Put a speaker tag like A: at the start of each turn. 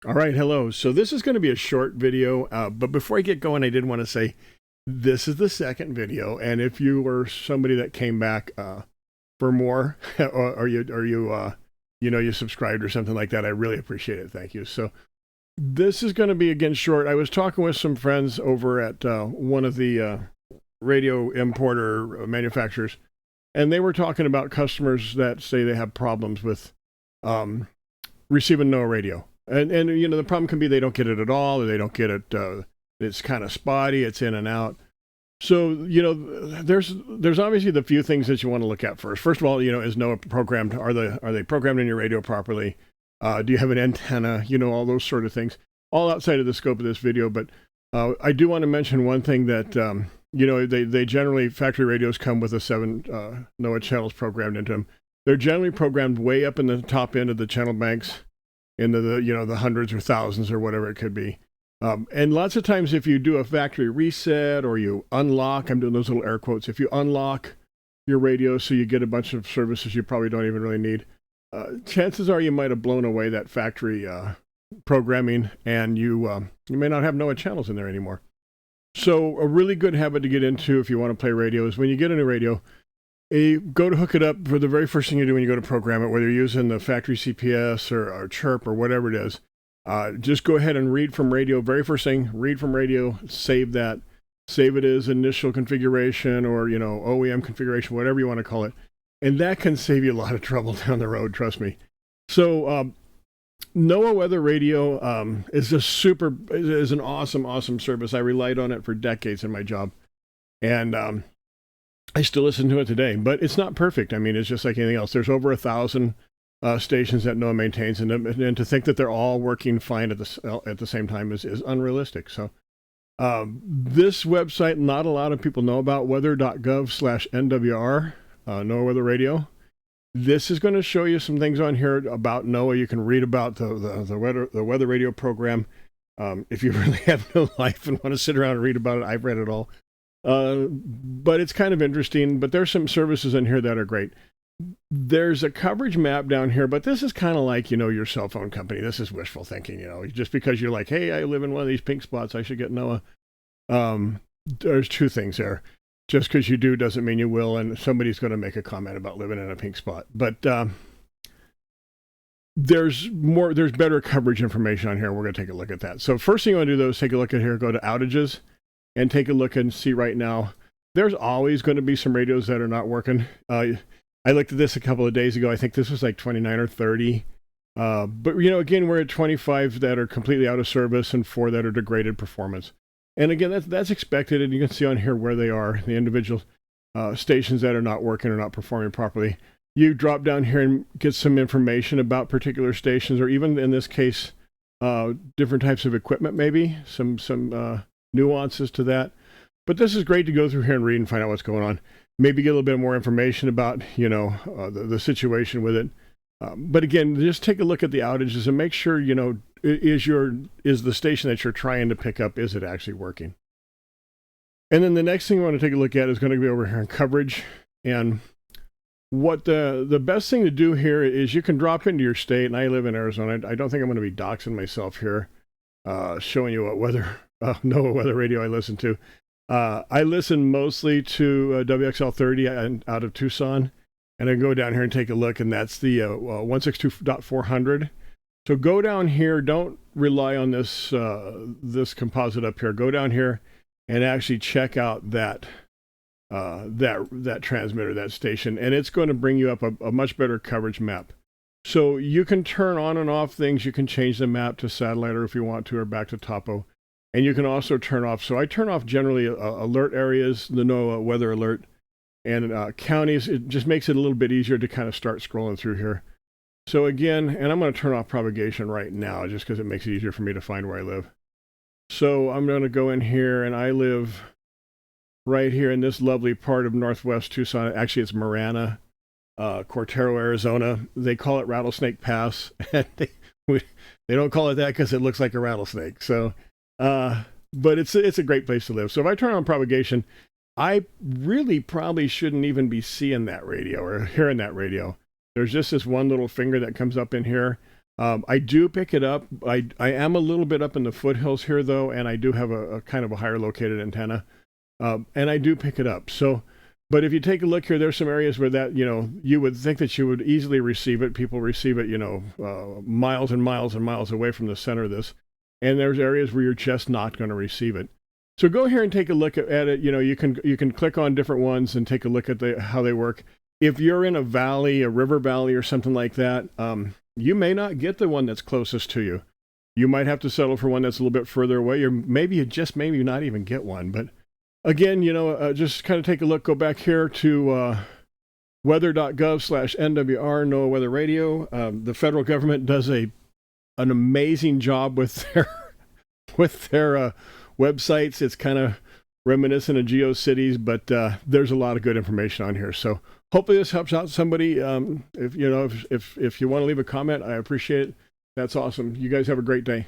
A: All right, hello. So this is going to be a short video, but before I get going, I did want to say this is the second video, and if you were somebody that came back for more, or you subscribed or something like that, I really appreciate it. Thank you. So this is going to be again short. I was talking with some friends over at one of the radio importer manufacturers, and they were talking about customers that say they have problems with receiving NOAA radio. And the problem can be they don't get it at all, or they don't get it, it's kind of spotty, it's in and out. So, there's obviously the few things that you want to look at first. First of all, is NOAA programmed? Are they programmed in your radio properly? Do you have an antenna? All those sort of things. All outside of the scope of this video, but I do want to mention one thing that, they generally, factory radios come with 7 NOAA channels programmed into them. They're generally programmed way up in the top end of the channel banks, into the hundreds or thousands or whatever it could be. And lots of times if you do a factory reset or you unlock, I'm doing those little air quotes, if you unlock your radio so you get a bunch of services you probably don't even really need, chances are you might have blown away that factory programming, and you may not have NOAA channels in there anymore. So a really good habit to get into if you want to play radio is when you get a new radio, go to hook it up. For the very first thing you do when you go to program it, whether you're using the factory CPS or Chirp or whatever it is, just go ahead and read from radio. Very first thing, read from radio, save that. Save it as initial configuration or, OEM configuration, whatever you want to call it. And that can save you a lot of trouble down the road, trust me. So NOAA Weather Radio is is an awesome service. I relied on it for decades in my job. And I still listen to it today, but it's not perfect. I mean, it's just like anything else. There's over 1,000 stations that NOAA maintains, and to think that they're all working fine at the same time is unrealistic. So this website, not a lot of people know about, weather.gov/NWR, NOAA Weather Radio. This is going to show you some things on here about NOAA. You can read about the weather radio program. If you really have no life and want to sit around and read about it, I've read it all. But it's kind of interesting, but there's some services in here that are great. There's a coverage map down here, but this is kind of like, your cell phone company. This is wishful thinking, just because you're like, hey, I live in one of these pink spots, I should get NOAA. There's two things there. Just because you do doesn't mean you will, and somebody's going to make a comment about living in a pink spot. But there's better coverage information on here. We're going to take a look at that. So first thing you want to do, though, is take a look at here, go to outages, and take a look and see right now. There's always going to be some radios that are not working. I looked at this a couple of days ago. I think this was like 29 or 30. But, again, we're at 25 that are completely out of service and 4 that are degraded performance. And again, that's expected, and you can see on here where they are, the individual stations that are not working or not performing properly. You drop down here and get some information about particular stations, or even in this case, different types of equipment, maybe, some nuances to that. But this is great to go through here and read and find out what's going on. Maybe get a little bit more information about, the situation with it. But again, just take a look at the outages and make sure, is the station that you're trying to pick up, is it actually working? And then the next thing we want to take a look at is going to be over here in coverage. And what the best thing to do here is you can drop into your state, and I live in Arizona. I don't think I'm going to be doxing myself here, showing you what NOAA Weather Radio I listen to. I listen mostly to WXL30 out of Tucson, and I go down here and take a look, and that's the 162.400. So go down here. Don't rely on this composite up here. Go down here and actually check out that transmitter, that station, and it's going to bring you up a much better coverage map. So you can turn on and off things. You can change the map to satellite, or if you want to, or back to topo. And you can also turn off. So I turn off generally alert areas, the NOAA weather alert, and counties. It just makes it a little bit easier to kind of start scrolling through here. So again, and I'm going to turn off propagation right now just because it makes it easier for me to find where I live. So I'm going to go in here, and I live right here in this lovely part of northwest Tucson. Actually, it's Marana, Cortero, Arizona. They call it Rattlesnake Pass. And they don't call it that because it looks like a rattlesnake. So, but it's a great place to live. So if I turn on propagation, I really probably shouldn't even be seeing that radio or hearing that radio. There's just this one little finger that comes up in here. I do pick it up. I am a little bit up in the foothills here, though, and I do have a kind of a higher located antenna, and I do pick it up. So, but if you take a look here, there's some areas where that, you would think that you would easily receive it. People receive it, miles and miles and miles away from the center of this. And there's areas where you're just not going to receive it. So go here and take a look at it. You can click on different ones and take a look at how they work. If you're in a valley, a river valley or something like that, you may not get the one that's closest to you. You might have to settle for one that's a little bit further away, or maybe not even get one. But again, just kind of take a look. Go back here to weather.gov/NWR, NOAA Weather Radio. The federal government does an amazing job with their websites. It's kind of reminiscent of GeoCities, but there's a lot of good information on here. So hopefully this helps out somebody. If you want to leave a comment, I appreciate it. That's awesome. You guys have a great day.